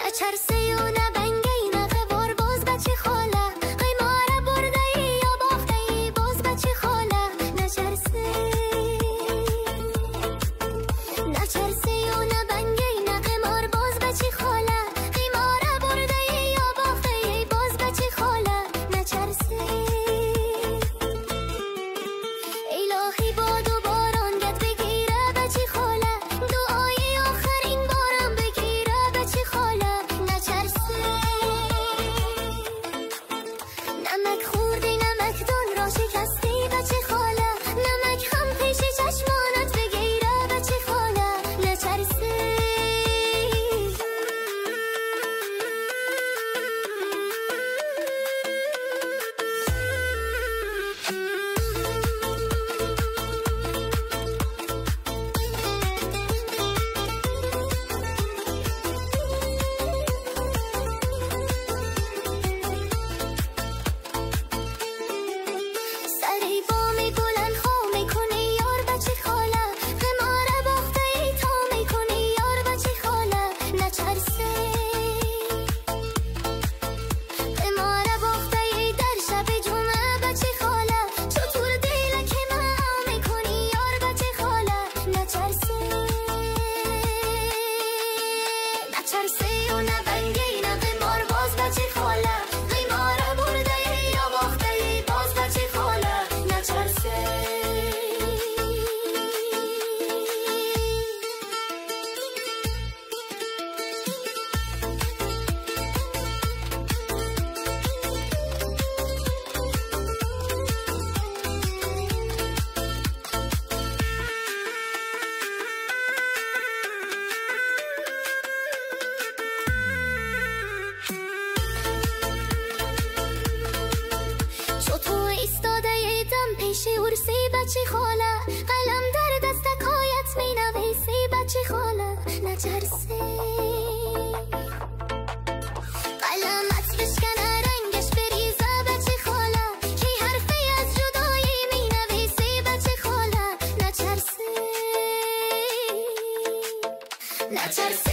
نچرسی و نبنگی نقه بار باز بچه خاله قیماره برده ای یا باخته ای باز بچه خاله نچرسی و نبنگی نقه مار باز بچه خاله قیماره برده ای یا باخته ای باز بچه خاله نچرسی الهی باد و باران گد بگیره بچه خاله دعای آخرین بارم بگیره بچه خاله نچرسی نمک خوردی نمک دان را شکستی بچه خاله نمک هم پیش چشمانت بگیره بچه خاله نچرسی سری بامی بلند خواه میکنی یار بچه خاله قماره باخته ای تا میکنی یار بچه خاله نچرسی قماره باخته ای در شب جمعه بچه خاله چطور دیله که من میکنی یار بچه خاله نچرسی و نبنگی نه قمار باز بچه خاله قماره برده ای یا باخته ای باز بچه خاله نچرسی چطور ایستاده یه دم پیش ورسی بچه خاله قلم در دستکایت می نویسی بچه خاله نچرسی قلمت بشکنه رنگش بریزه بچه خاله کی حرفی از جدایی می نویسی بچه خاله نچرسی